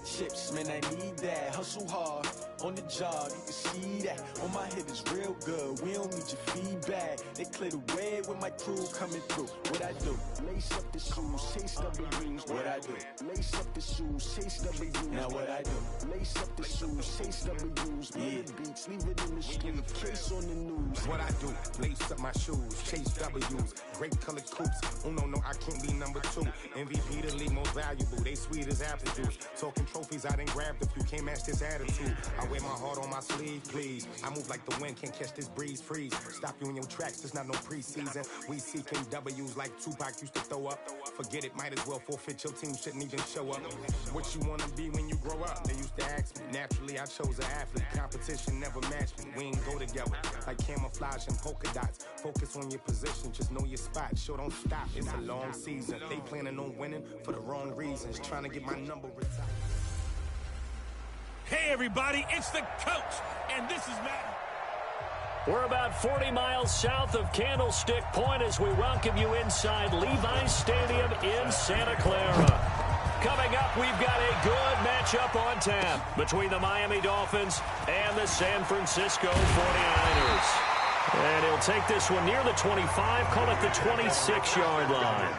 chips, man, I need that. Hustle hard, on the job, you can see that. On my head is real good, we don't need your feedback. They clear the way with my crew coming through. What I do? Lace up the shoes, chase W's. What I do? Lace up the shoes, chase W's. Now what I do? Lace up the shoes, chase W's. Yeah, beats, leave it in the street, case on the news. What I do? Lace up my shoes, chase W's. Great colored coops. Oh no, I can't be number 2. MVP the league most valuable. They sweet as apple juice. Talking trophies, I done grabbed a few. Can't match this attitude. I wear my heart on my sleeve, please. I move like the wind, can't catch this breeze, freeze. Stop you in your tracks, there's not no preseason. We seeking W's like Tupac used to throw up. Forget it, might as well forfeit. Your team shouldn't even show up. What you wanna be when you grow up? They used to ask me. Naturally, I chose an athlete. Competition never matched me. We ain't go together like camouflage and polka dots. Focus on your position, just know your spot. Sure, don't stop. It's a long season. They planning on winning for the wrong reasons. Trying to get my number retired. Hey everybody, it's the coach, and this is Matt. We're about 40 miles south of Candlestick Point as we welcome you inside Levi's Stadium in Santa Clara. Coming up, we've got a good matchup on tap between the Miami Dolphins and the San Francisco 49ers. And he'll take this one near the 25, call it the 26-yard line.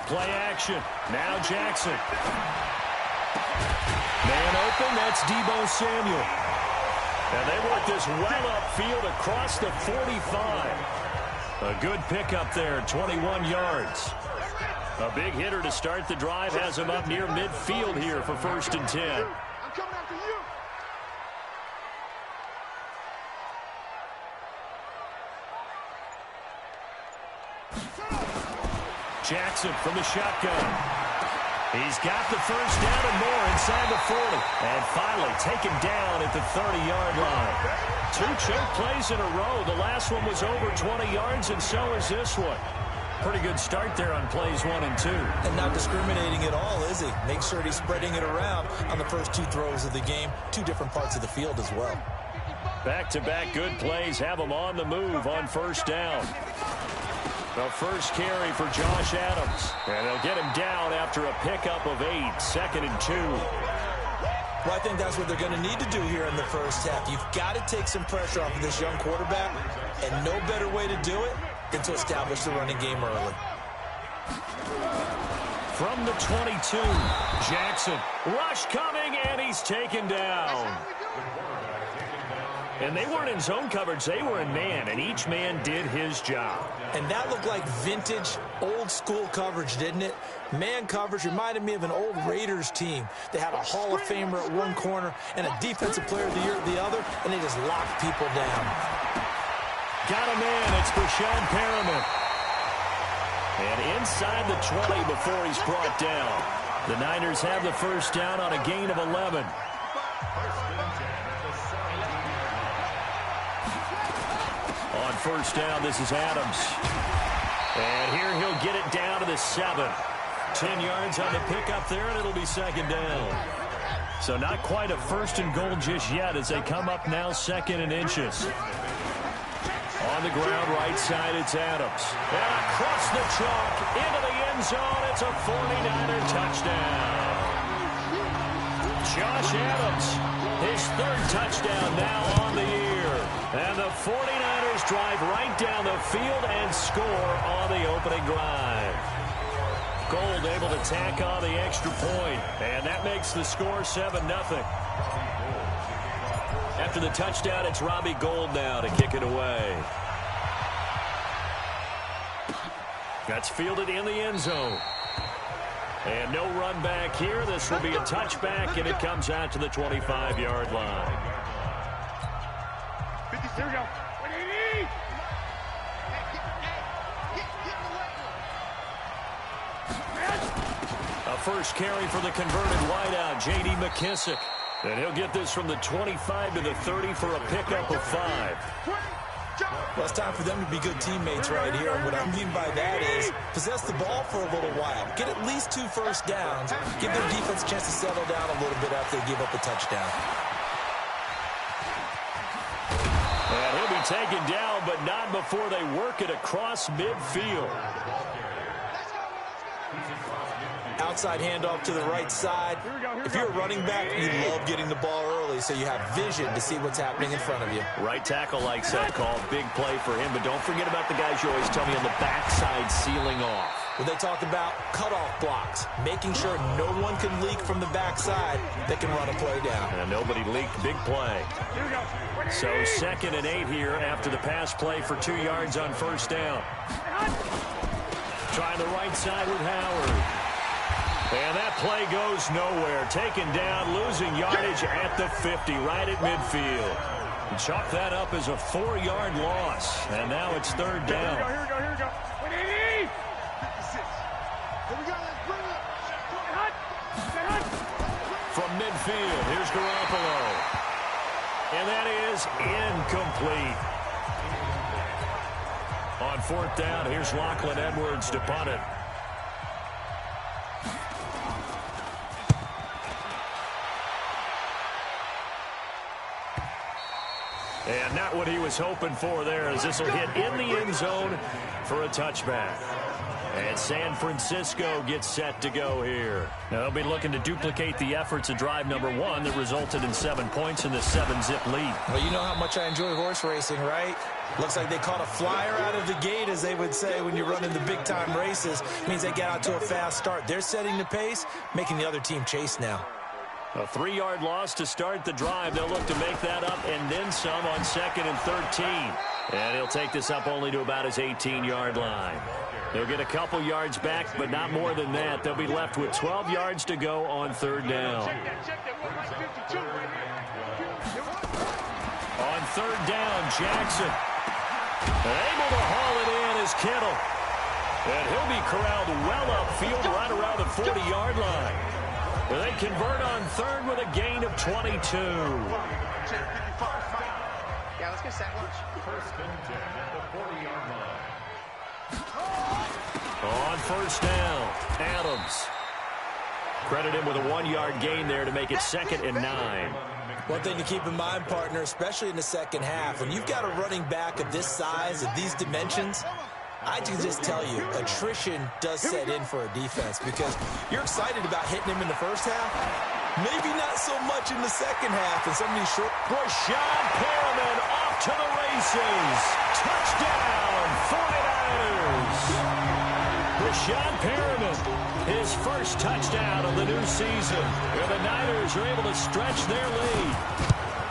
Play action. Now Jackson. Man open, that's Deebo Samuel. And they work this well upfield across the 45. A good pickup there, 21 yards. A big hitter to start the drive has him up near midfield here for 1st and 10. I'm coming after you. Jackson from the shotgun. He's got the first down and more inside the 40. And finally taken down at the 30-yard line. 2 choke plays in a row. The last one was over 20 yards, and so is this one. Pretty good start there on plays 1 and 2. And not discriminating at all, is he? Make sure he's spreading it around on the first 2 throws of the game. 2 different parts of the field as well. Back-to-back good plays have him on the move on 1st down. The first carry for Josh Adams. And they'll get him down after a pickup of 8, 2nd and 2. Well, I think that's what they're going to need to do here in the first half. You've got to take some pressure off of this young quarterback, and no better way to do it than to establish the running game early. From the 22, Jackson. Rush coming, and he's taken down. And they weren't in zone coverage. They were in man, and each man did his job. And that looked like vintage, old-school coverage, didn't it? Man coverage reminded me of an old Raiders team. They had a Hall of Famer at one corner and a Defensive Player of the Year at the other, and they just locked people down. Got a man. It's Brashad Perriman. And inside the 20 before he's brought down. The Niners have the first down on a gain of 11. On 1st down, this is Adams. And here he'll get it down to the 7. 10 yards on the pickup there, and it'll be 2nd down. So not quite a 1st and goal just yet as they come up now 2nd and inches. On the ground, right side, it's Adams. And across the chalk, into the end zone, it's a 49er touchdown. Josh Adams, his 3rd touchdown now on the year. And the 49ers drive right down the field and score on the opening drive. Gold able to tack on the extra point, and that makes the score 7-0. After the touchdown, it's Robbie Gould now to kick it away. That's fielded in the end zone. And no run back here. This will be a touchback, and it comes out to the 25-yard line. Here we go. A first carry for the converted wideout, J.D. McKissick. And he'll get this from the 25 to the 30 for a pickup of 5. Well, it's time for them to be good teammates right here. And what I mean by that is possess the ball for a little while. Get at least 2 first downs. Give their defense a chance to settle down a little bit after they give up a touchdown. And he'll be taken down, but not before they work it across midfield. Outside handoff to the right side. If you're a running back, you love getting the ball early so you have vision to see what's happening in front of you. Right tackle likes that call. Big play for him, but don't forget about the guys you always tell me on the backside sealing off. When they talk about cutoff blocks, making sure no one can leak from the backside that can run a play down. And nobody leaked. Big play. So 2nd and 8 here after the pass play for 2 yards on first down. Trying the right side with Howard. And that play goes nowhere. Taken down, losing yardage at the 50, right at midfield. And chalk that up as a 4-yard loss. And now it's 3rd down. Here we go. Here we go. From midfield, here's Garoppolo. And that is incomplete. On 4th down, here's Lachlan Edwards to punt it. And not what he was hoping for there, as this will hit in the end zone for a touchback. And San Francisco gets set to go here. Now they'll be looking to duplicate the efforts of drive number 1 that resulted in 7 points in the 7-zip lead. Well, you know how much I enjoy horse racing, right? Looks like they caught a flyer out of the gate, as they would say when you're running the big-time races. It means they get out to a fast start. They're setting the pace, making the other team chase now. A 3-yard loss to start the drive. They'll look to make that up and then some on 2nd and 13. And he'll take this up only to about his 18-yard line. They'll get a couple yards back, but not more than that. They'll be left with 12 yards to go on 3rd down. On 3rd down, Jackson. Able to haul it in is Kittle. And he'll be corralled well upfield right around the 40-yard line. They convert on 3rd with a gain of 22. Yeah, let's get set. First and 10 at the 40-yard line. On 1st down, Adams. Credit him with a 1-yard gain there to make it 2nd and 9. One thing to keep in mind, partner, especially in the second half, when you've got a running back of this size, of these dimensions, I can just tell you, attrition does set in for a defense because you're excited about hitting him in the first half. Maybe not so much in the second half. And some of these short... Rashad Perriman off to the races. Touchdown, 49ers. Rashad Perriman, his first touchdown of the new season. Where the Niners are able to stretch their lead.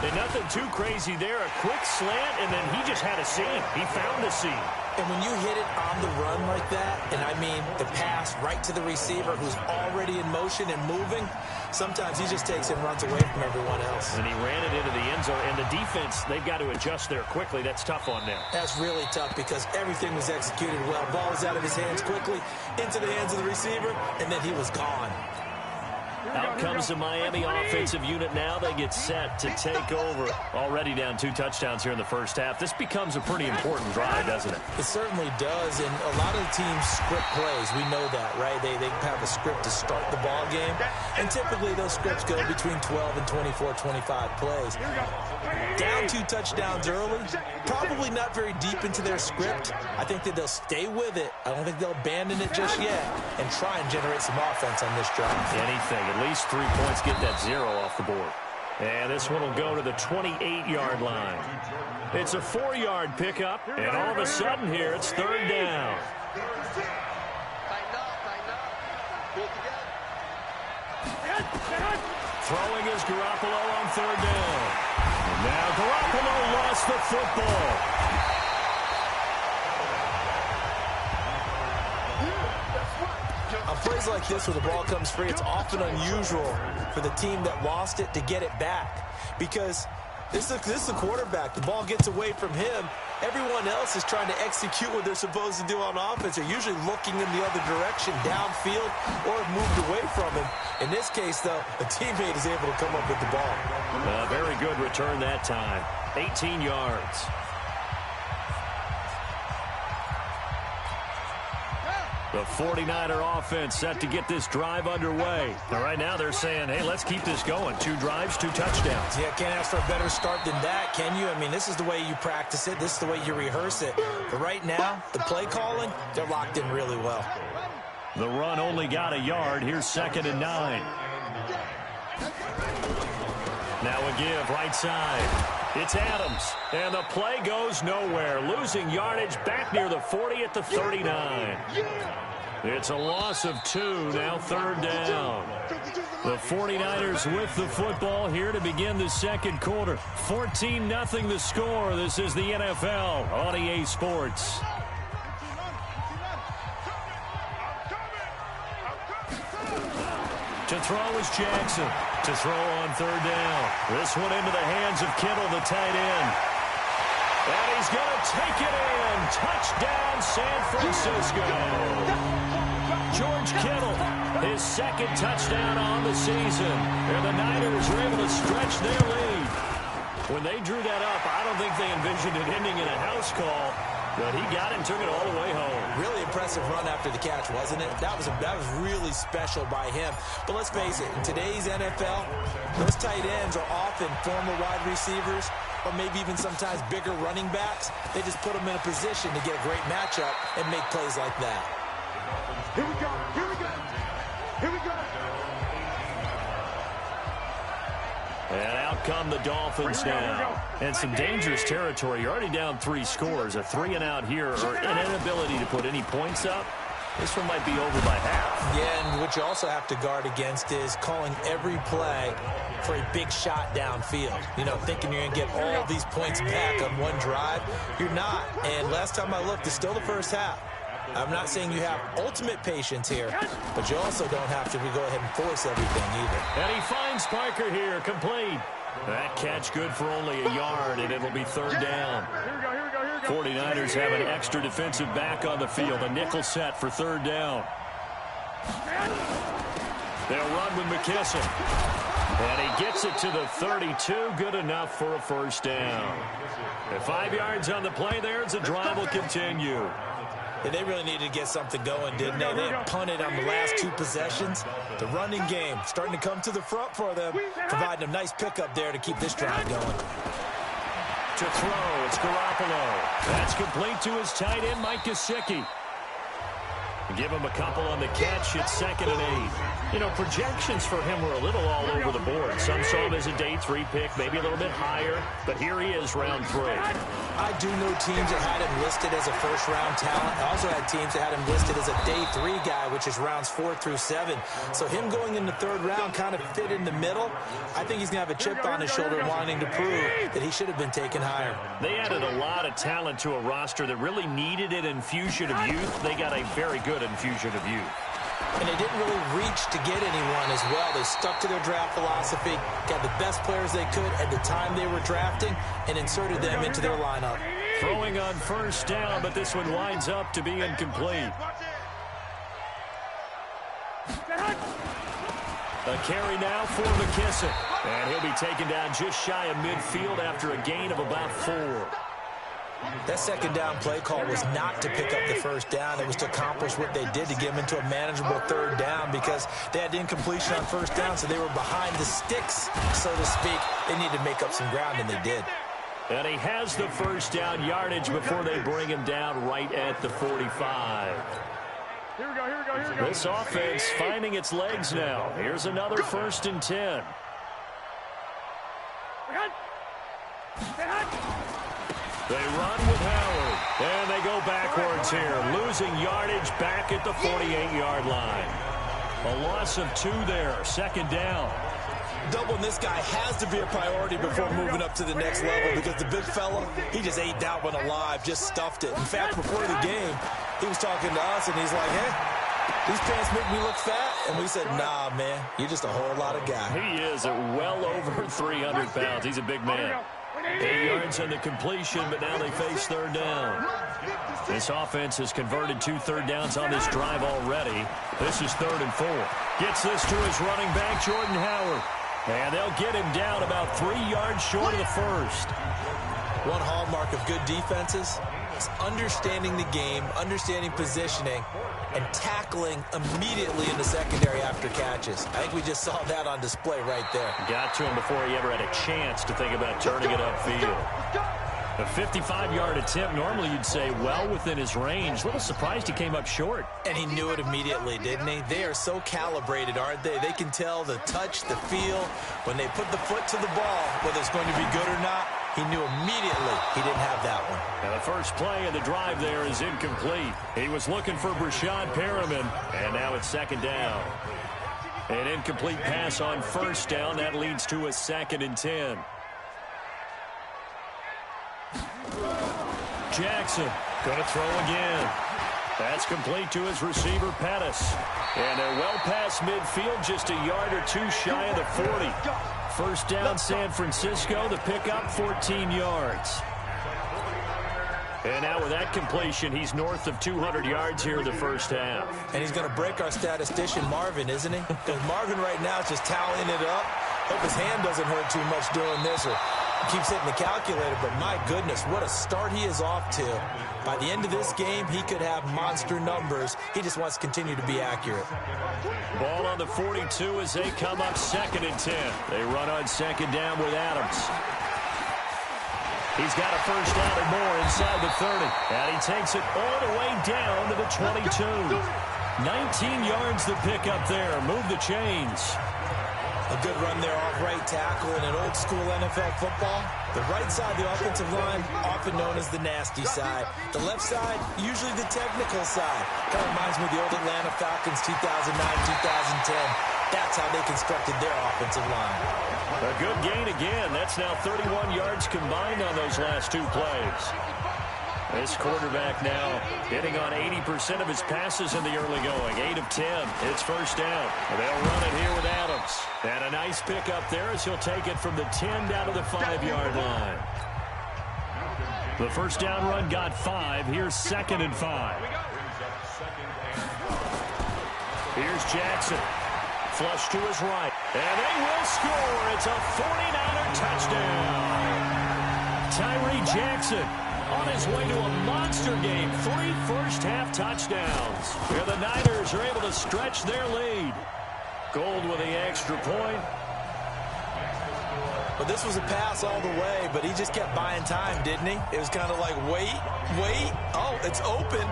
And nothing too crazy there. A quick slant, and then he just had a seam. He found a seam. And when you hit it on the run like that, and I mean the pass right to the receiver who's already in motion and moving, sometimes he just takes it and runs away from everyone else. And he ran it into the end zone. And the defense, they've got to adjust there quickly. That's tough on them. That's really tough because everything was executed well. Ball was out of his hands quickly, into the hands of the receiver, and then he was gone. Out comes the Miami offensive unit now. They get set to take over. Already down 2 touchdowns here in the first half. This becomes a pretty important drive, doesn't it? It certainly does, and a lot of the teams script plays. We know that, right? They have a script to start the ball game, and typically those scripts go between 12 and 24, 25 plays. Down 2 touchdowns early, probably not very deep into their script. I think that they'll stay with it. I don't think they'll abandon it just yet and try and generate some offense on this drive. Anything. At least 3 points, get that 0 off the board. And this one will go to the 28-yard line. It's a 4-yard pickup, and all of a sudden here, it's 3rd down. Throwing is Garoppolo on 3rd down. And now Garoppolo lost the football. On plays like this where the ball comes free, it's often unusual for the team that lost it to get it back because this is the quarterback. The ball gets away from him. Everyone else is trying to execute what they're supposed to do on offense. They're usually looking in the other direction, downfield, or have moved away from him. In this case, though, a teammate is able to come up with the ball. Very good return that time. 18 yards. The 49er offense set to get this drive underway. And right now they're saying, hey, let's keep this going. 2 drives, 2 touchdowns. Yeah, can't ask for a better start than that, can you? I mean, this is the way you practice it. This is the way you rehearse it. But right now, the play calling, they're locked in really well. The run only got a yard. Here's 2nd and 9. Now a give right side. It's Adams, and the play goes nowhere. Losing yardage back near the 40 at the 39. It's a loss of 2, now 3rd down. The 49ers with the football here to begin the second quarter. 14-0 the score. This is the NFL on EA Sports. To throw is Jackson. To throw on 3rd down. This one into the hands of Kittle, the tight end. And he's going to take it in. Touchdown, San Francisco. George Kittle, his 2nd touchdown on the season. And the Niners are able to stretch their lead. When they drew that up, I don't think they envisioned it ending in a house call. But he got it and took it all the way home. Really impressive run after the catch, wasn't it? That was really special by him. But let's face it, in today's NFL, those tight ends are often former wide receivers or maybe even sometimes bigger running backs. They just put them in a position to get a great matchup and make plays like that. Here we go. Here we go. Here we go. And out come the Dolphins now. And some dangerous territory. You're already down 3 scores. A 3-and-out here, or an inability to put any points up. This one might be over by half. Yeah, and what you also have to guard against is calling every play for a big shot downfield. You know, thinking you're going to get all these points back on one drive. You're not. And last time I looked, it's still the first half. I'm not saying you have ultimate patience here, but you also don't have to go ahead and force everything either. And he finds Parker here, complete. That catch good for only a yard, and it'll be 3rd down. 49ers have an extra defensive back on the field, a nickel set for 3rd down. They'll run with McKissick. And he gets it to the 32, good enough for a 1st down. And 5 yards on the play there as the drive will continue. And they really needed to get something going, didn't they? They had punted on the last 2 possessions. The running game starting to come to the front for them, providing a nice pickup there to keep this drive going. To throw, it's Garoppolo. That's complete to his tight end, Mike Gesicki. Give him a couple on the catch. It's 2nd and 8. You know, projections for him were a little all over the board. Some saw him as a day 3 pick, maybe a little bit higher. But here he is, round 3. I do know teams that had him listed as a first-round talent. I also had teams that had him listed as a day 3 guy, which is rounds 4 through 7. So him going in the 3rd round kind of fit in the middle. I think he's going to have a chip on his shoulder wanting to prove that he should have been taken higher. They added a lot of talent to a roster that really needed an infusion of youth. They got a very good infusion of youth. And they didn't really reach to get anyone as well. They stuck to their draft philosophy, got the best players they could at the time they were drafting, and inserted them into their lineup. Throwing on 1st down, but this one winds up to be incomplete. A carry now for McKissick. And he'll be taken down just shy of midfield after a gain of about 4. That 2nd down play call was not to pick up the 1st down. It was to accomplish what they did, to get them into a manageable 3rd down, because they had incompletion on 1st down, so they were behind the sticks, so to speak. They needed to make up some ground, and they did. And he has the 1st down yardage before they bring him down right at the 45. Here we go. This offense finding its legs now. Here's another 1st and 10. They run with Howard, and they go backwards here, losing yardage back at the 48-yard line. A loss of 2 there, 2nd down. Doubling this guy has to be a priority before moving up to the next level, because the big fella, he just ate that one alive, just stuffed it. In fact, before the game, he was talking to us, and he's like, hey, these pants make me look fat. And we said, nah, man, you're just a whole lot of guy. He is at well over 300 pounds. He's a big man. 8 yards on the completion, but now they face 3rd down. This offense has converted 2 3rd downs on this drive already. This is 3rd and 4. Gets this to his running back, Jordan Howard. And they'll get him down about 3 yards short of the 1st. One hallmark of good defenses is understanding the game, understanding positioning, and tackling immediately in the secondary after catches. I think we just saw that on display right there. Got to him before he ever had a chance to think about turning it upfield. A 55-yard attempt, normally you'd say well within his range. A little surprised he came up short. And he knew it immediately, didn't he? They are so calibrated, aren't they? They can tell the touch, the feel. When they put the foot to the ball, whether it's going to be good or not, he knew immediately he didn't have that one. Now the first play of the drive there is incomplete. He was looking for Brashad Perriman, and now it's second down. An incomplete pass on first down. That leads to a 2nd and 10. Jackson going to throw again. That's complete to his receiver, Pettis. And they're well past midfield, just a yard or two shy of the 40. First down, San Francisco. The pickup, 14 yards. And now with that completion, he's north of 200 yards here in the first half. And he's going to break our statistician, Marvin, isn't he? Because Marvin right now is just tallying it up. Hope his hand doesn't hurt too much doing this, or keeps hitting the calculator, but my goodness, what a start he is off to. By the end of this game, he could have monster numbers. He just wants to continue to be accurate. Ball on the 42 as they come up 2nd and 10. They run on second down with Adams. He's got a first down and more inside the 30. And he takes it all the way down to the 22. 19 yards the pick up there. Move the chains. A good run there off right tackle in an old-school NFL football. The right side, the offensive line, often known as the nasty side. The left side, usually the technical side. Kind of reminds me of the old Atlanta Falcons 2009-2010. That's how they constructed their offensive line. A good gain again. That's now 31 yards combined on those last two plays. This quarterback now hitting on 80% of his passes in the early going. 8 of 10. It's first down. They'll run it here with Adams. And a nice pickup there as he'll take it from the 10 down to the 5-yard line. The first down run got 5. Here's 2nd and 5. Here's Jackson. Flush to his right. And they will score. It's a 49er touchdown. Tyree Jackson on his way to a monster game. 3 first-half touchdowns. Here the Niners are able to stretch their lead. Gold with the extra point. But this was a pass all the way, but he just kept buying time, didn't he? It was kind of like, wait. Oh, it's open.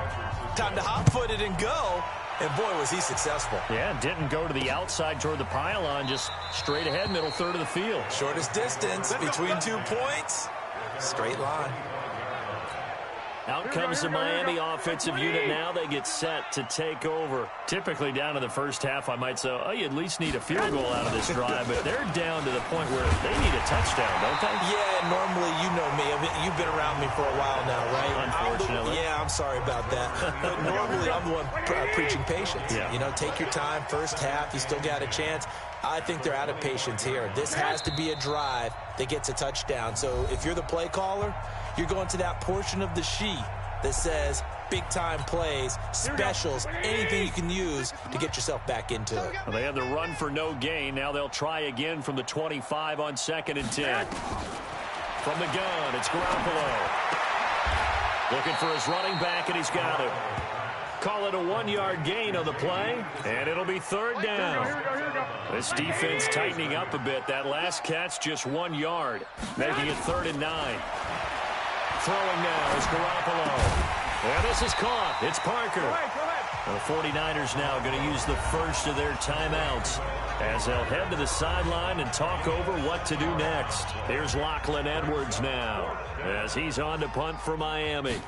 Time to hot-foot it and go. And boy, was he successful. Yeah, didn't go to the outside toward the pylon, just straight ahead, middle third of the field. Shortest distance between 2 points. Straight line. Out comes the Miami offensive unit now. They get set to take over. Typically down in the first half, I might say, oh, you at least need a field goal out of this drive. But they're down to the point where they need a touchdown, don't they? Yeah, normally, you know me. You've been around me for a while now, right? Unfortunately. I'm sorry about that. But normally, I'm the one preaching patience. Yeah. You know, take your time. First half, you still got a chance. I think they're out of patience here. This has to be a drive that gets a touchdown. So if you're the play caller, you're going to that portion of the sheet that says big-time plays, specials, anything you can use to get yourself back into it. Well, they had the run for no gain. Now they'll try again from the 25 on 2nd and 10. From the gun, it's Garoppolo. Looking for his running back, and he's got it. Call it a 1-yard gain on the play, and it'll be 3rd down. This defense tightening up a bit. That last catch just 1 yard, making it 3rd and 9. Throwing now is Garoppolo. And this is caught. It's Parker. The 49ers now going to use the first of their timeouts as they'll head to the sideline and talk over what to do next. Here's Lachlan Edwards now as he's on to punt for Miami.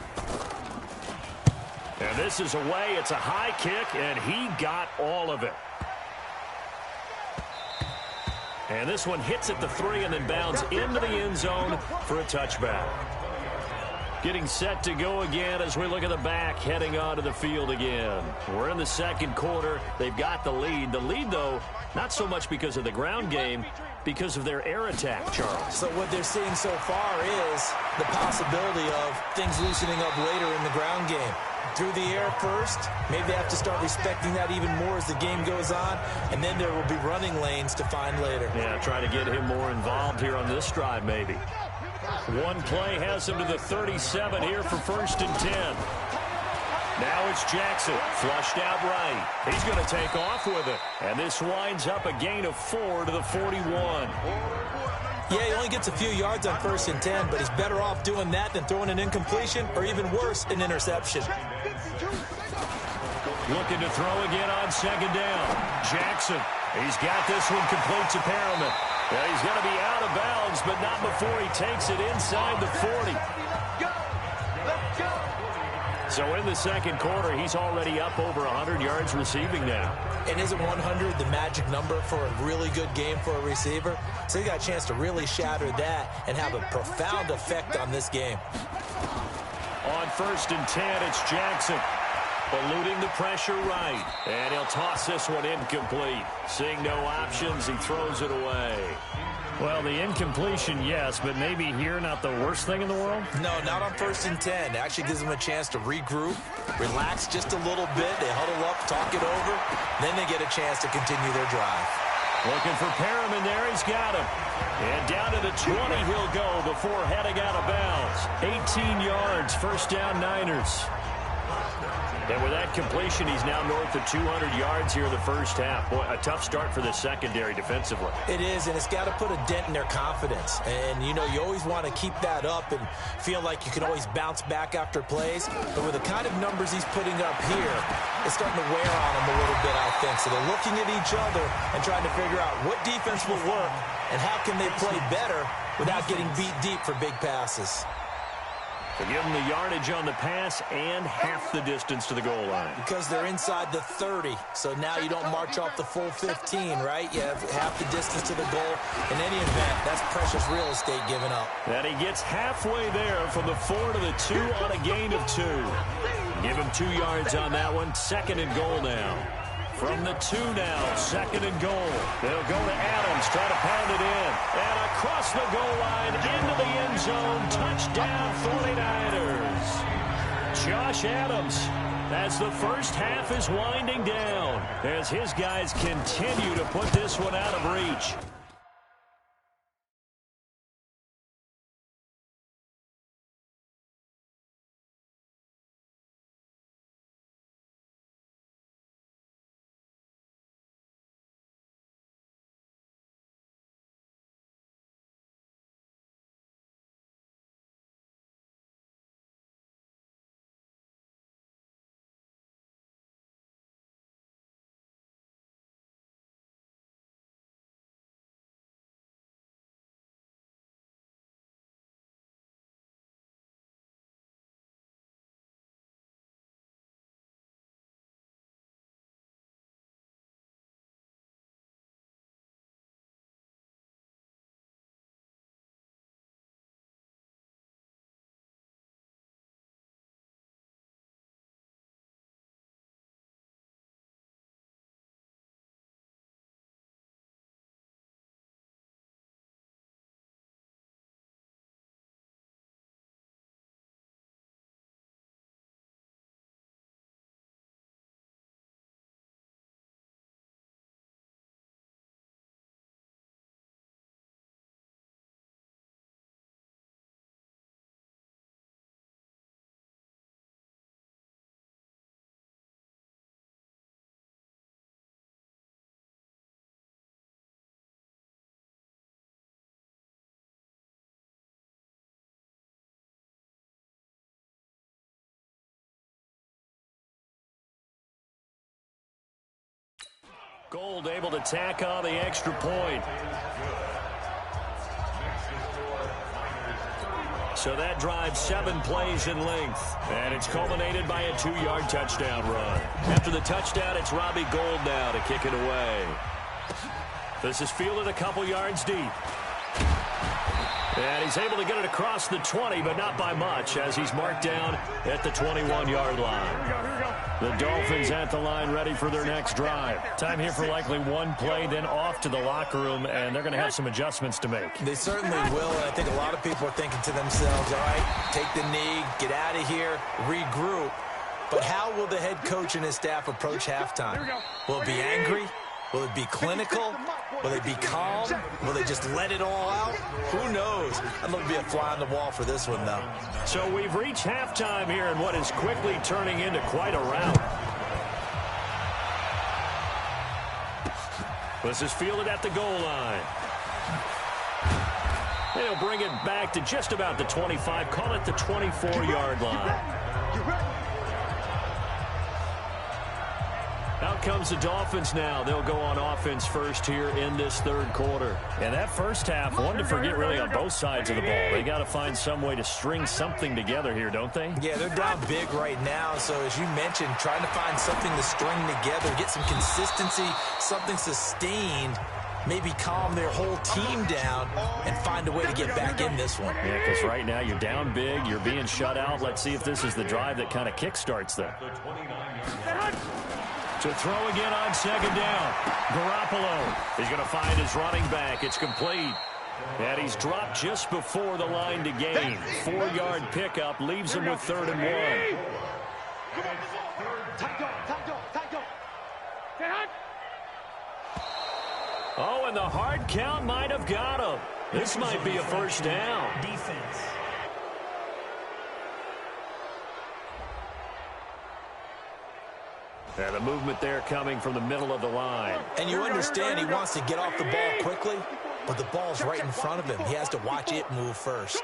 And this is away. It's a high kick, and he got all of it. And this one hits at the 3 and then bounds into the end zone for a touchback. Getting set to go again as we look at the back, heading onto the field again. We're in the second quarter. They've got the lead. The lead, though, not so much because of the ground game, because of their air attack, Charles. So what they're seeing so far is the possibility of things loosening up later in the ground game. Through the air first, maybe they have to start respecting that even more as the game goes on, and then there will be running lanes to find later. Yeah, try to get him more involved here on this drive, maybe. One play has him to the 37 here for 1st and 10. Now it's Jackson, flushed out right. He's going to take off with it. And this winds up a gain of 4 to the 41. Yeah, he only gets a few yards on 1st and 10, but he's better off doing that than throwing an incompletion or even worse, an interception. Looking to throw again on 2nd down. Jackson, he's got this one complete to Perriman. Yeah, he's going to be out of bounds, but not before he takes it inside the 40. So in the 2nd quarter, he's already up over 100 yards receiving now. And isn't 100 the magic number for a really good game for a receiver? So he got a chance to really shatter that and have a profound effect on this game. On 1st and 10, it's Jackson. Eluding the pressure right. And he'll toss this one incomplete. Seeing no options, he throws it away. Well, the incompletion, yes, but maybe here not the worst thing in the world? No, not on 1st and 10. It actually gives them a chance to regroup, relax just a little bit. They huddle up, talk it over. Then they get a chance to continue their drive. Looking for Perriman there. He's got him. And down to the 20 he'll go before heading out of bounds. 18 yards, 1st down Niners. And with that completion, he's now north of 200 yards here in the 1st half. Boy, a tough start for the secondary defensively. It is, and it's got to put a dent in their confidence. And, you know, you always want to keep that up and feel like you can always bounce back after plays. But with the kind of numbers he's putting up here, it's starting to wear on them a little bit, I think. So they're looking at each other and trying to figure out what defense will work and how can they play better without getting beat deep for big passes. To give them the yardage on the pass and half the distance to the goal line. Because they're inside the 30, so now you don't march off the full 15, right? You have half the distance to the goal. In any event, that's precious real estate given up. And he gets halfway there from the 4 to the 2 on a gain of 2. Give him 2 yards on that one. 2nd and goal now. From the 2 now, 2nd and goal. They'll go to Adams, try to pound it in. And across the goal line, into the end zone. Touchdown, 49ers. Josh Adams, as the 1st half is winding down, as his guys continue to put this one out of reach. Gold able to tack on the extra point. So that drives 7 plays in length. And it's culminated by a 2-yard touchdown run. After the touchdown, it's Robbie Gould now to kick it away. This is fielded a couple yards deep. And he's able to get it across the 20, but not by much, as he's marked down at the 21-yard line. The Dolphins at the line, ready for their next drive. Time here for likely one play, then off to the locker room, and they're going to have some adjustments to make. They certainly will, and I think a lot of people are thinking to themselves, all right, take the knee, get out of here, regroup. But how will the head coach and his staff approach halftime? Will it be angry? Will it be clinical? Will they be calm? Will they just let it all out? Who knows? I'd love to be a fly on the wall for this one, though. So we've reached halftime here in what is quickly turning into quite a rout. This is fielded at the goal line. They'll bring it back to just about the 25. Call it the 24-yard line. Out comes the Dolphins now. They'll go on offense first here in this third quarter. And that first half, one to forget really on both sides of the ball. They got to find some way to string something together here, don't they? Yeah, they're down big right now. So as you mentioned, trying to find something to string together, get some consistency, something sustained, maybe calm their whole team down and find a way to get back in this one. Yeah, because right now you're down big, you're being shut out. Let's see if this is the drive that kind of kickstarts them. To throw again on second down. Garoppolo is going to find his running back. It's complete. And he's dropped just before the line to gain. 4-yard pickup leaves him with 3rd and 1. Oh, and the hard count might have got him. This might be a first down. Defense. And the movement there coming from the middle of the line. And you understand he wants to get off the ball quickly, but the ball's right in front of him. He has to watch it move first.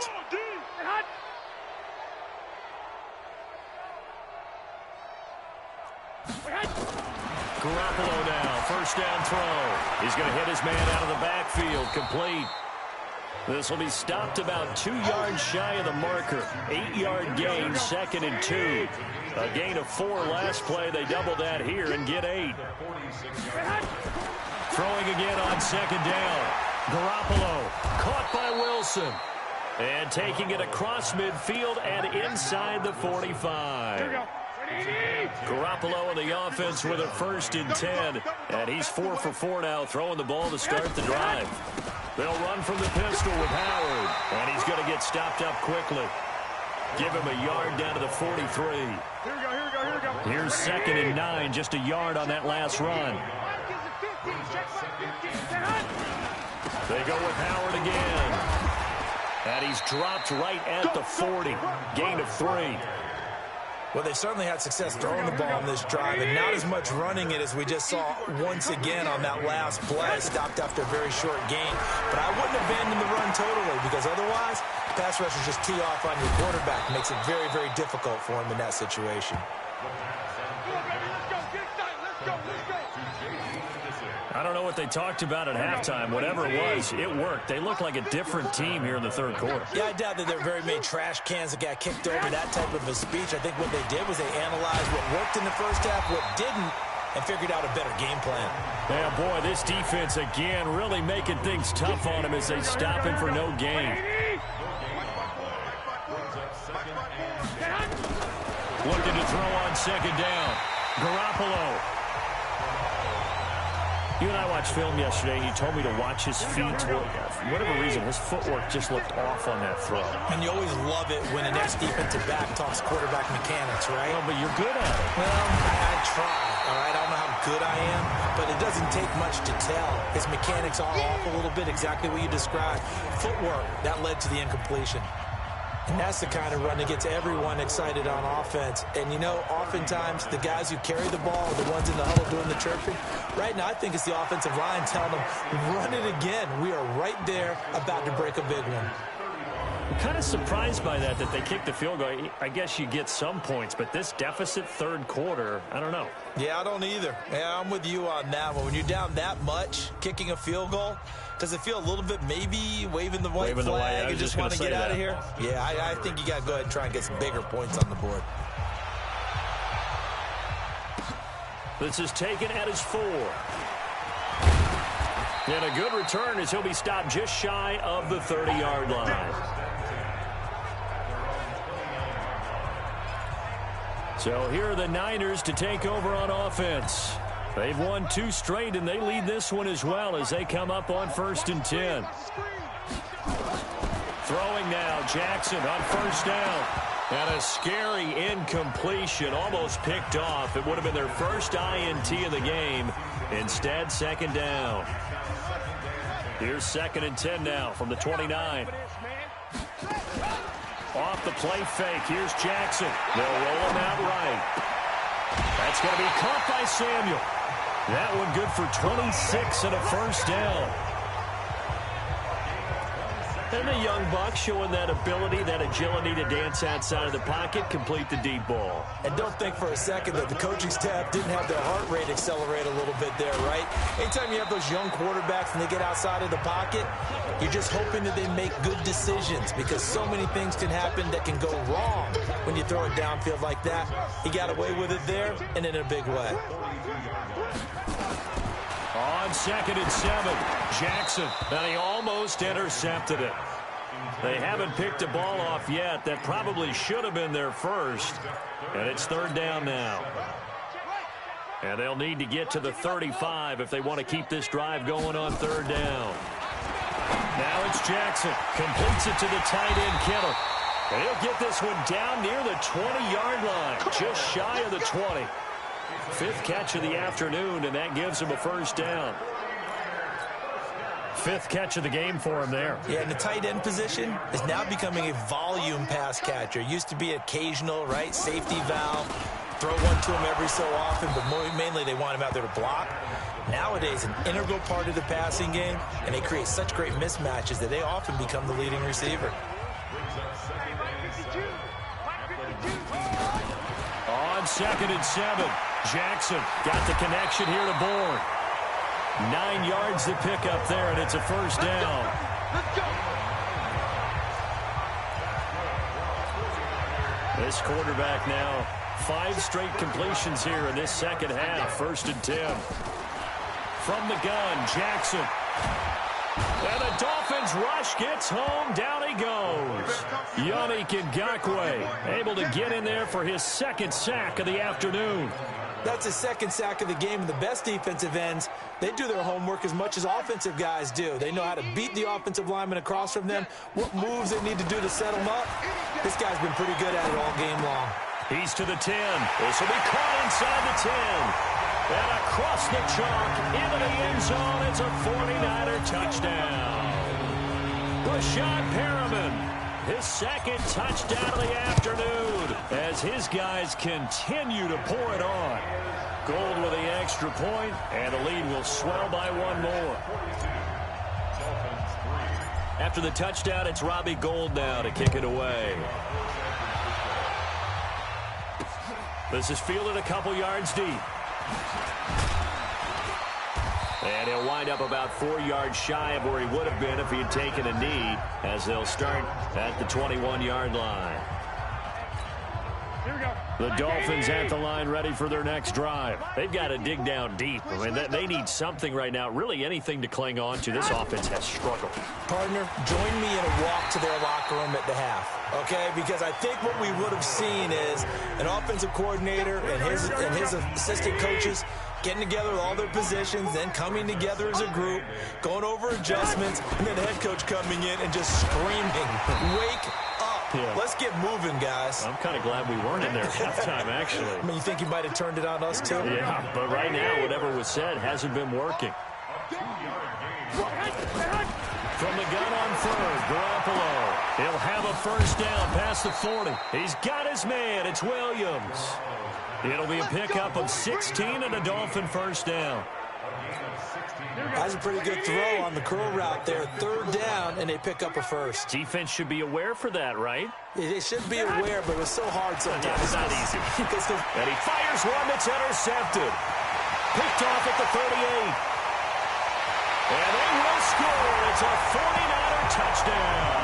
Garoppolo now, first down throw. He's going to hit his man out of the backfield, complete. This will be stopped about 2 yards shy of the marker. 8-yard gain, 2nd and 2. A gain of 4 last play. They double that here and get 8. Throwing again on second down. Garoppolo caught by Wilson. And taking it across midfield and inside the 45. Garoppolo in the offense with a 1st and 10. And he's 4 for 4 now, throwing the ball to start the drive. They'll run from the pistol with Howard. And he's going to get stopped up quickly. Give him a yard down to the 43. Here's 2nd and 9, just a yard on that last run. They go with Howard again. And he's dropped right at the 40. Gain of 3. Well, they certainly had success throwing the ball on this drive, and not as much running it as we just saw once again on that last play. Stopped after a very short gain. But I wouldn't abandon the run totally, because otherwise, pass rushers just tee off on your quarterback. Makes it very, very difficult for him in that situation. I don't know what they talked about at halftime. Whatever it was, it worked. They look like a different team here in the third quarter. Yeah, I doubt that there are very many trash cans that got kicked over, that type of a speech. I think what they did was they analyzed what worked in the first half, what didn't, and figured out a better game plan. Yeah, boy, this defense again really making things tough on him as they stop him for no gain. Looking to throw on second down. Garoppolo. You and I watched film yesterday, and you told me to watch his feet. For whatever reason, his footwork just looked off on that throw. And you always love it when the next defensive back talks quarterback mechanics, right? Well, but you're good at it. Well, I try, all right? I don't know how good I am, but it doesn't take much to tell. His mechanics are off a little bit, exactly what you described. Footwork, that led to the incompletion. And that's the kind of run that gets everyone excited on offense. And, you know, oftentimes the guys who carry the ball are the ones in the huddle doing the chirping. Right now, I think it's the offensive line telling them, run it again. We are right there about to break a big one. I'm kind of surprised by that they kicked the field goal. I guess you get some points, but this deficit third quarter, I don't know. Yeah, I don't either. Yeah, I'm with you on that one. When you're down that much, kicking a field goal, does it feel a little bit maybe waving the white flag and just want to get out of here? Yeah, I think you got to go ahead and try and get some bigger points on the board. This is taken at his 4. And a good return as he'll be stopped just shy of the 30-yard line. So here are the Niners to take over on offense. They've won 2 straight, and they lead this one as well as they come up on 1st and 10. Throwing now, Jackson on first down. And a scary incompletion, almost picked off. It would have been their first INT of the game. Instead, second down. Here's 2nd and 10 now from the 29. Off the play fake. Here's Jackson. They'll roll him out right. That's going to be caught by Samuel. That one good for 26 and a first down. And the young buck showing that ability, that agility to dance outside of the pocket, complete the deep ball. And don't think for a second that the coaching staff didn't have their heart rate accelerate a little bit there, right? Anytime you have those young quarterbacks and they get outside of the pocket, you're just hoping that they make good decisions because so many things can happen that can go wrong when you throw it downfield like that. He got away with it there and in a big way. On 2nd and 7, Jackson, and he almost intercepted it. They haven't picked a ball off yet. That probably should have been their first, and it's 3rd down now. And they'll need to get to the 35 if they want to keep this drive going on 3rd down. Now it's Jackson, completes it to the tight end, Kittle. And he'll get this one down near the 20-yard line, just shy of the 20. 5th catch of the afternoon, and that gives him a first down. 5th catch of the game for him there. Yeah, and the tight end position is now becoming a volume pass catcher. Used to be occasional, right, safety valve, throw one to him every so often, but mainly they want him out there to block. Nowadays, an integral part of the passing game, and they create such great mismatches that they often become the leading receiver. On 2nd and 7, Jackson got the connection here to Bourne. 9 yards to pick up there, and it's a first down. This quarterback now, 5 straight completions here in this second half. 1st and 10. From the gun, Jackson. And the Dolphins rush gets home. Down he goes. Yannick Ngakoue able to get in there for his 2nd sack of the afternoon. That's his 2nd sack of the game, and the best defensive ends, they do their homework as much as offensive guys do. They know how to beat the offensive lineman across from them, what moves they need to do to set them up. This guy's been pretty good at it all game long. He's to the 10. This will be caught inside the 10. And across the chalk, into the end zone, it's a 49er touchdown. Rashad Perriman, his 2nd touchdown of the afternoon, as his guys continue to pour it on. Gold with the extra point, and the lead will swell by 1 more. After the touchdown, it's Robbie Gould now to kick it away. This is fielded a couple yards deep. And he'll wind up about 4 yards shy of where he would have been if he had taken a knee, as they'll start at the 21-yard line. The Dolphins at the line ready for their next drive. They've got to dig down deep. I mean, they need something right now, really anything to cling on to. This offense has struggled. Partner, join me in a walk to their locker room at the half, okay? Because I think what we would have seen is an offensive coordinator and his assistant coaches getting together with all their positions, then coming together as a group, going over adjustments, and then the head coach coming in and just screaming, wake up. Yeah. Let's get moving, guys. I'm kind of glad we weren't in there at halftime, actually. I mean, you think you might have turned it on us, too? Yeah, but right now, whatever was said hasn't been working. From the gun on 3rd, Garoppolo. He'll have a first down past the 40. He's got his man. It's Williams. It'll be a pickup of 16 and a Dolphin first down. That's a pretty good throw on the curl route there. 3rd down, and they pick up a first. Defense should be aware for that, right? They should be aware, but it's so hard sometimes. Yeah, it's not easy. And he fires one that's intercepted. Picked off at the 38. And they will score. It's a 49er touchdown.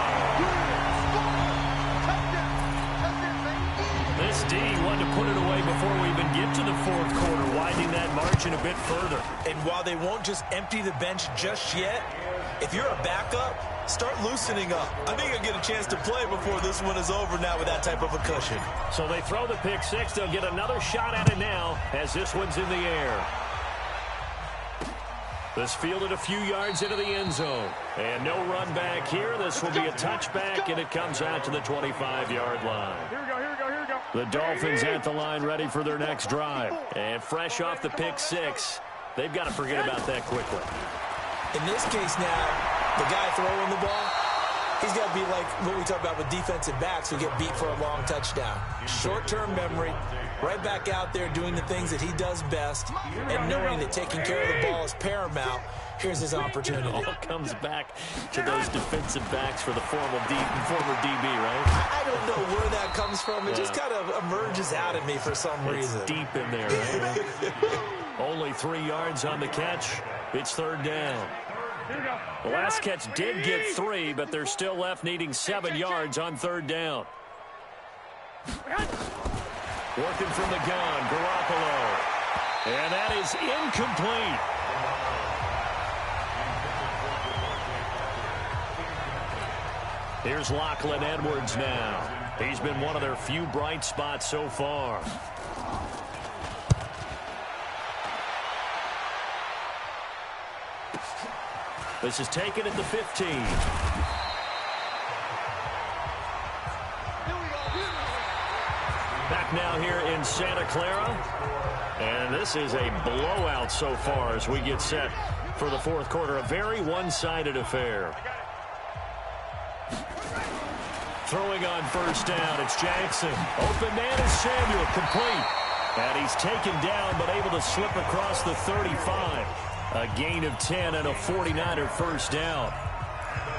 This D wanted to put it away before we even get to the 4th quarter, widening that margin a bit further. And while they won't just empty the bench just yet, if you're a backup, start loosening up. I think you'll get a chance to play before this one is over now with that type of a cushion. So they throw the pick 6. They'll get another shot at it now as this one's in the air. This fielded a few yards into the end zone. And no run back here. This will be a touchback, and it comes out to the 25-yard line. Here we go. The Dolphins at the line ready for their next drive. And fresh off the pick six, they've got to forget about that quickly. In this case now, the guy throwing the ball, he's got to be like what we talk about with defensive backs who get beat for a long touchdown. Short-term memory, right back out there doing the things that he does best, and knowing that taking care of the ball is paramount. Here's his opportunity. It all comes back to those defensive backs for the former DB, right? I don't know where that comes from. It just kind of emerges out at me for some reason. It's deep in there, right? Only 3 yards on the catch. It's third down. The last catch did get 3, but they're still left needing 7 yards on third down. Working from the gun, Garoppolo. And that is incomplete. Here's Lachlan Edwards now. He's been one of their few bright spots so far. This is taken at the 15. Back now here in Santa Clara. And this is a blowout so far as we get set for the fourth quarter. A very one-sided affair. Throwing on first down, it's Jackson. Open man is Samuel, complete. And he's taken down but able to slip across the 35. A gain of 10 and a 49er first down.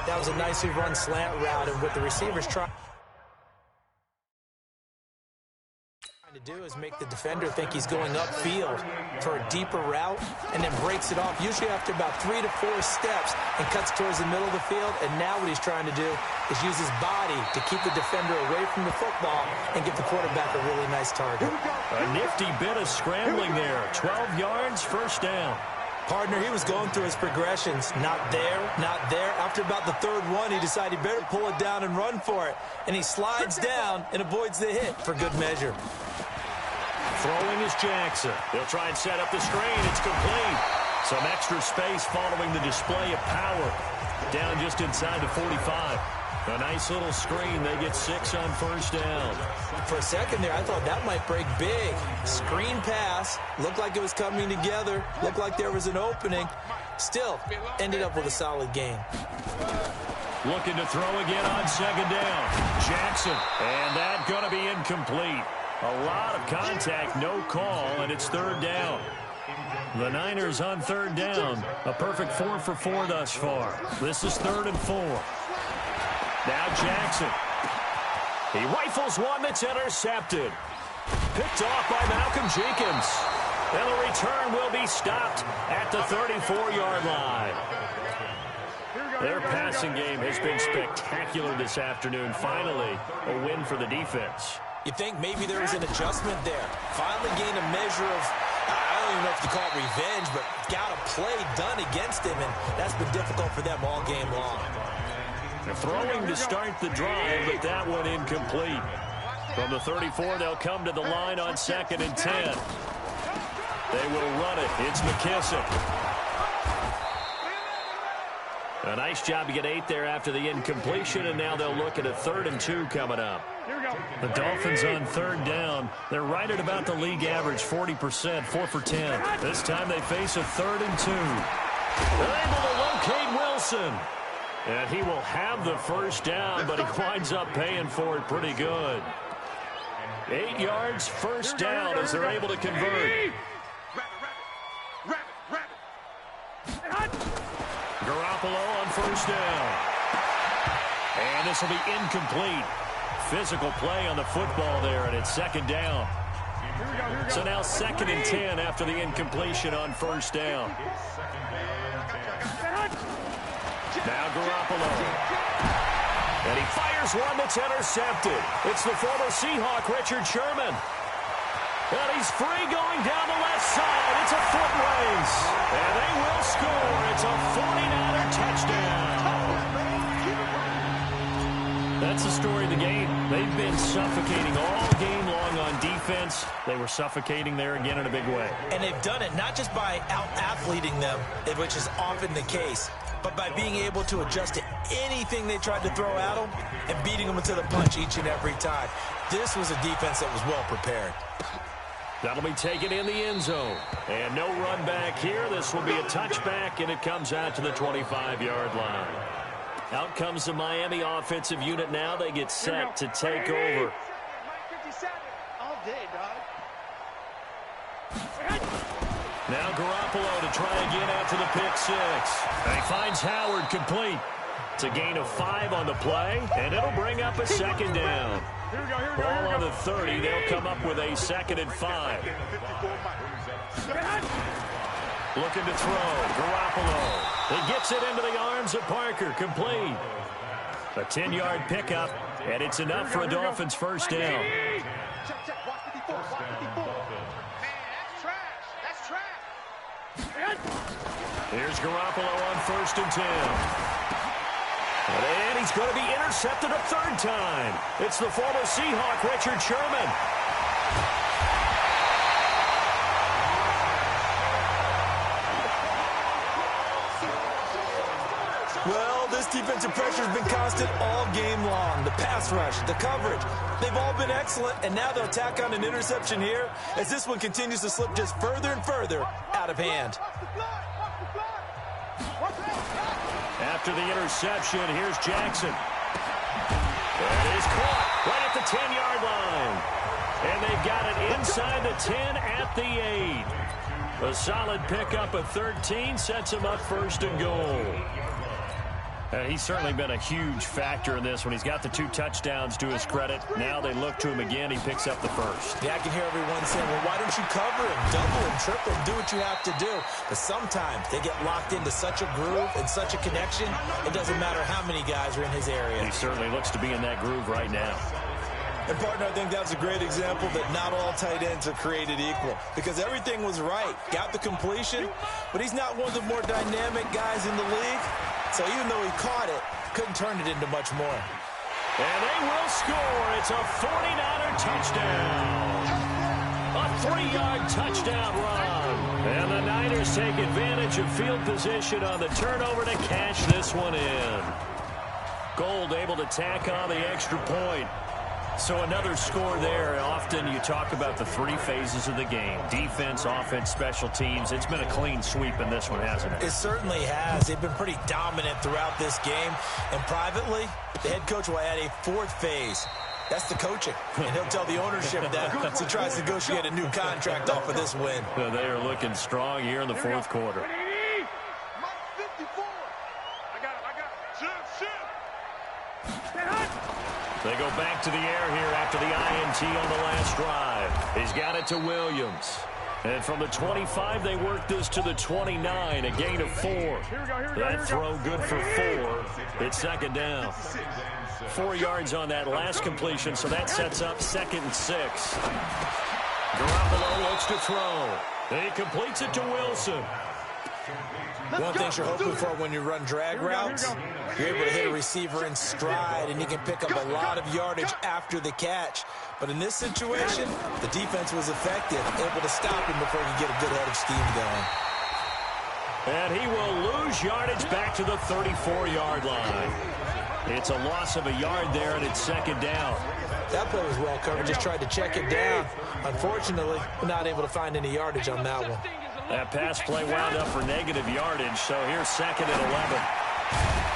That was a nicely run slant route, and what the receivers trying to do is make the defender think he's going upfield for a deeper route, and then breaks it off, usually after about 3 to 4 steps, and cuts towards the middle of the field. And now what he's trying to do is use his body to keep the defender away from the football and give the quarterback a really nice target. A nifty bit of scrambling there. 12 yards, first down. Partner, he was going through his progressions. Not there, not there. After about the third one, he decided he better pull it down and run for it. And he slides down and avoids the hit for good measure. Throwing is Jackson. He'll try and set up the screen. It's complete. Some extra space following the display of power. Down just inside the 45. A nice little screen. They get 6 on first down. For a second there, I thought that might break big. Screen pass. Looked like it was coming together. Looked like there was an opening. Still, ended up with a solid gain. Looking to throw again on second down. Jackson. And that going to be incomplete. A lot of contact, no call, and it's third down. The Niners on third down. A perfect 4 for 4 thus far. This is 3rd and 4. Now Jackson. He rifles one that's intercepted. Picked off by Malcolm Jenkins. And the return will be stopped at the 34-yard line. Their passing game has been spectacular this afternoon. Finally, a win for the defense. You think maybe there was an adjustment there. Finally gained a measure of, I don't even know if you call it revenge, but got a play done against him, and that's been difficult for them all game long. They're throwing to start the drive, but that one incomplete. From the 34, they'll come to the line on 2nd and 10. They will run it. It's McKissick. A nice job to get 8 there after the incompletion, and now they'll look at a 3rd and 2 coming up. The Dolphins on third down. They're right at about the league average, 40%, 4 for 10. This time they face a 3rd and 2. They're able to locate Wilson. And he will have the first down, but he winds up paying for it pretty good. 8 yards, first down as they're able to convert. Garoppolo on first down. And this will be incomplete. Physical play on the football there, and it's 2nd down. So now 2nd and 10 after the incompletion on first down. Now Garoppolo. And he fires one that's intercepted. It's the former Seahawk, Richard Sherman. And he's free going down the left side. It's a foot race. And they will score. It's a 49er touchdown. That's the story of the game. They've been suffocating all game long on defense, they were suffocating there again in a big way. And they've done it not just by out-athleting them, which is often the case, but by being able to adjust to anything they tried to throw at them and beating them to the punch each and every time. This was a defense that was well prepared. That'll be taken in the end zone. And no run back here. This will be a touchback, and it comes out to the 25-yard line. Out comes the Miami offensive unit now. They get set to take over. All day, dog. Now Garoppolo to try again after the pick six. And he finds Howard complete. It's a gain of 5 on the play, and it'll bring up a second down. Ball on the 30. They'll come up with a 2nd and 5. Looking to throw. Garoppolo. He gets it into the arms of Parker. Complete. A 10-yard pickup, and it's enough for a Dolphins first down. Here's Garoppolo on 1st and 10. And he's going to be intercepted a 3rd time. It's the former Seahawk, Richard Sherman. Well, this defensive pressure has been constant all game long. The pass rush, the coverage, they've all been excellent, and now they'll tack on an interception here as this one continues to slip just further and further out of hand. After the interception, here's Jackson. That is caught right at the 10-yard line. And they've got it inside the 10 at the 8. A solid pickup of 13 sets him up 1st and goal. He's certainly been a huge factor in this when he's got the 2 touchdowns to his credit. Now they look to him again. He picks up the 1st. Yeah, I can hear everyone saying, well, why don't you cover him, double him, triple him, do what you have to do. But sometimes they get locked into such a groove and such a connection, it doesn't matter how many guys are in his area. He certainly looks to be in that groove right now. And, partner, I think that was a great example that not all tight ends are created equal because everything was right. Got the completion, but he's not one of the more dynamic guys in the league. So even though he caught it, couldn't turn it into much more. And they will score. It's a 49er touchdown. A 3-yard touchdown run. And the Niners take advantage of field position on the turnover to cash this one in. Gold able to tack on the extra point. So another score there. Often you talk about the 3 phases of the game. Defense, offense, special teams. It's been a clean sweep in this one, hasn't it? It certainly has. They've been pretty dominant throughout this game. And privately, the head coach will add a 4th phase. That's the coaching. And he'll tell the ownership that as he tries to negotiate a new contract off of this win. They are looking strong here in the 4th quarter. They go back to the air here after the INT on the last drive. He's got it to Williams. And from the 25, they work this to the 29, a gain of 4. That throw good for 4. It's 2nd down. 4 yards on that last completion, so that sets up 2nd and 6. Garoppolo looks to throw. And he completes it to Wilson. One thing you're hoping for when you run drag routes, you're able to hit a receiver in stride, and you can pick up a lot of yardage after the catch. But in this situation, the defense was effective, able to stop him before he could get a good head of steam going. And he will lose yardage back to the 34-yard line. It's a loss of a yard there, and it's 2nd down. That play was well covered, just tried to check it down. Unfortunately, not able to find any yardage on that one. That pass play wound up for negative yardage, so here's 2nd and 11.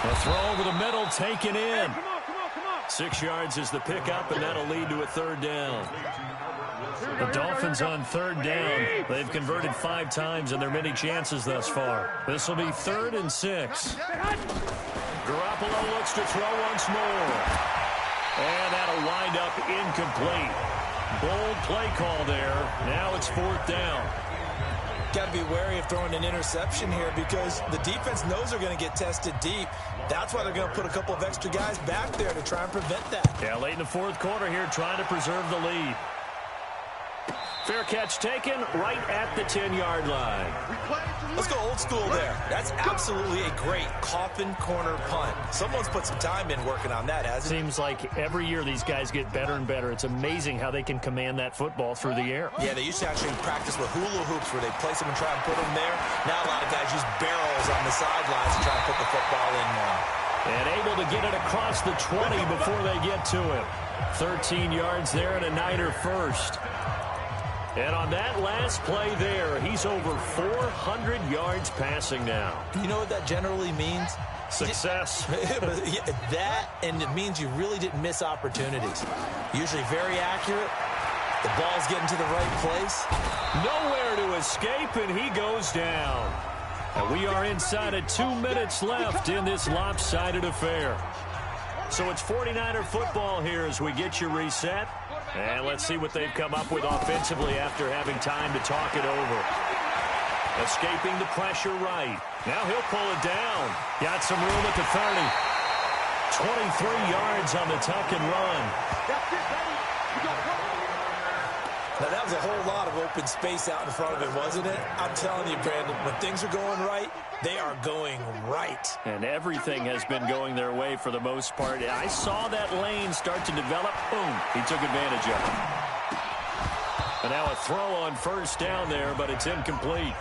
A throw over the middle, taken in. 6 yards is the pickup, and that'll lead to a 3rd down. The Dolphins on 3rd down. They've converted 5 times in their many chances thus far. This will be 3rd and 6. Garoppolo looks to throw once more. And that'll wind up incomplete. Bold play call there. Now it's 4th down. Got to be wary of throwing an interception here because the defense knows they're going to get tested deep. That's why they're going to put a couple of extra guys back there to try and prevent that. Yeah, late in the 4th quarter here, trying to preserve the lead. Fair catch taken right at the 10-yard line. Let's go old school there. That's absolutely a great coffin corner punt. Someone's put some time in working on that, hasn't it? Seems like every year these guys get better and better. It's amazing how they can command that football through the air. Yeah, they used to actually practice with hula hoops where they place them and try and put them there. Now a lot of guys use barrels on the sidelines to try and put the football in there. And able to get it across the 20 before they get to him. 13 yards there and a Niner first. And on that last play there, he's over 400 yards passing now. You know what that generally means? Success. That, and it means you really didn't miss opportunities. Usually very accurate. The ball's getting to the right place. Nowhere to escape, and he goes down. And we are inside of 2 minutes left in this lopsided affair. So it's 49er football here as we get you reset. And let's see what they've come up with offensively after having time to talk it over. Escaping the pressure right. Now he'll pull it down. Got some room at the 30. 23 yards on the tuck and run. Now, that was a whole lot of open space out in front of him, wasn't it? I'm telling you, Brandon, when things are going right, they are going right. And everything has been going their way for the most part. I saw that lane start to develop. Boom. He took advantage of it. And now a throw on first down there, but it's incomplete.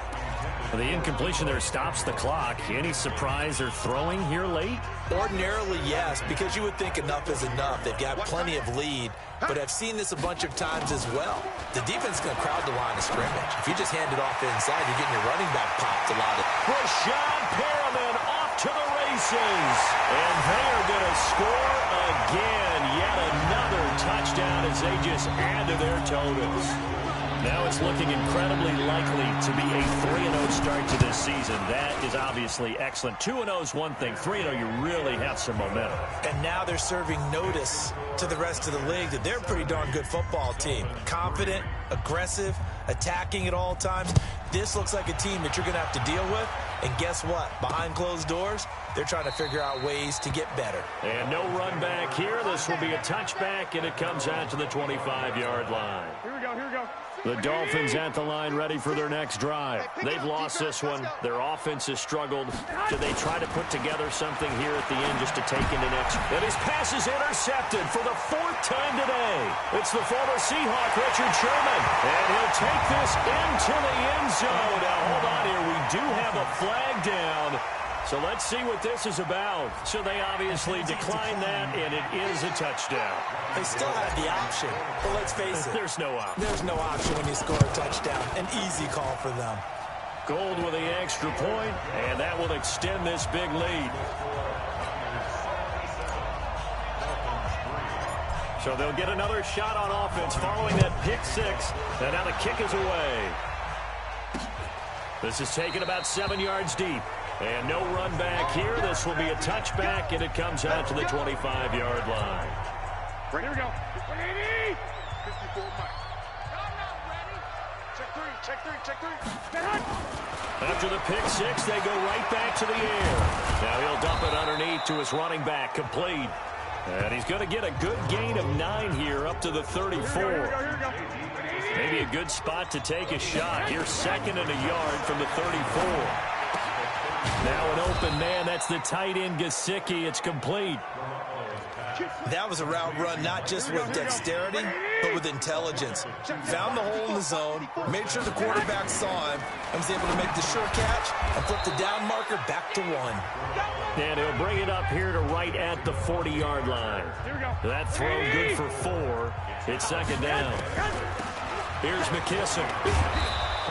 The incompletion there stops the clock. Any surprise they're throwing here late? Ordinarily, yes, because you would think enough is enough. They've got plenty of lead, but I've seen this a bunch of times as well. The defense is going to crowd the line of scrimmage. If you just hand it off inside, you're getting your running back popped a lot. Rashad Perriman off to the races. And they are going to score again. Yet another touchdown as they just add to their totals. Now it's looking incredibly likely to be a 3-0 start to this season. That is obviously excellent. 2-0 is one thing. 3-0, you really have some momentum. And now they're serving notice to the rest of the league that they're a pretty darn good football team. Confident, aggressive, attacking at all times. This looks like a team that you're going to have to deal with. And guess what? Behind closed doors, they're trying to figure out ways to get better. And no run back here. This will be a touchback, and it comes out to the 25-yard line. Here we go, here we go. The Dolphins at the line ready for their next drive. They've lost this one. Their offense has struggled. Do they try to put together something here at the end just to take into next? And his pass is intercepted for the 4th time today. It's the former Seahawk, Richard Sherman. And he'll take this into the end zone. Now, hold on here. We do have a flag down. So let's see what this is about. So they obviously declined that, and it is a touchdown. They still have the option, but let's face it. There's no option. There's no option when you score a touchdown. An easy call for them. Gold with the extra point, and that will extend this big lead. So they'll get another shot on offense following that pick six, and now the kick is away. This is taken about 7 yards deep. And no run back here. This will be a touchback, and it comes out to the 25-yard line. Here we go. 180. 54 miles. Check three. After the pick six, they go right back to the air. Now he'll dump it underneath to his running back, complete. And he's going to get a good gain of 9 here, up to the 34. Here we go. Maybe a good spot to take a shot. Here's 2nd and a yard from the 34. Now an open man. That's the tight end, Gesicki. It's complete. That was a route run not just with dexterity, but with intelligence. Found the hole in the zone, made sure the quarterback saw him, and was able to make the sure catch and flip the down marker back to 1. And he'll bring it up here to right at the 40-yard line. That throw good for 4. It's 2nd down. Here's McKissick.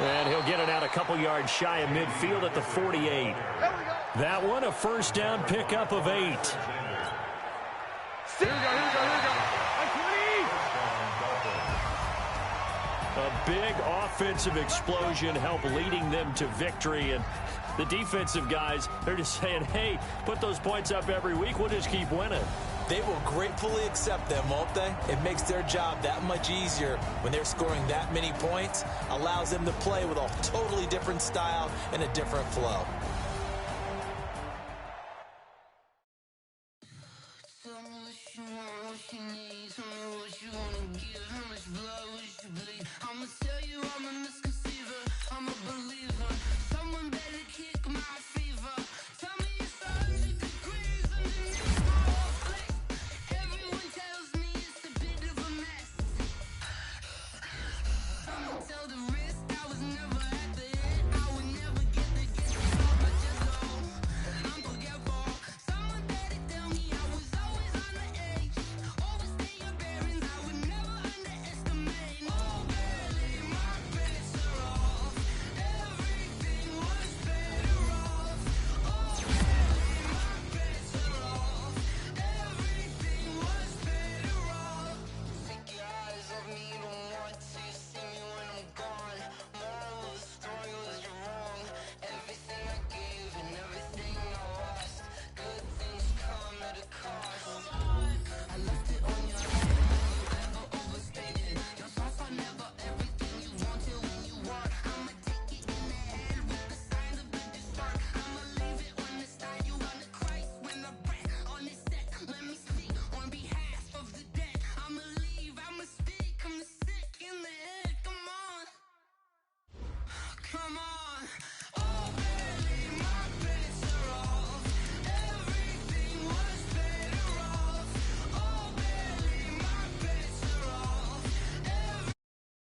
And he'll get it out a couple yards shy of midfield at the 48. That one, a first down pickup of 8. Here we go. A big offensive explosion helped leading them to victory. And the defensive guys, they're just saying, hey, put those points up every week. We'll just keep winning. They will gratefully accept them, won't they? It makes their job that much easier when they're scoring that many points. Allows them to play with a totally different style and a different flow.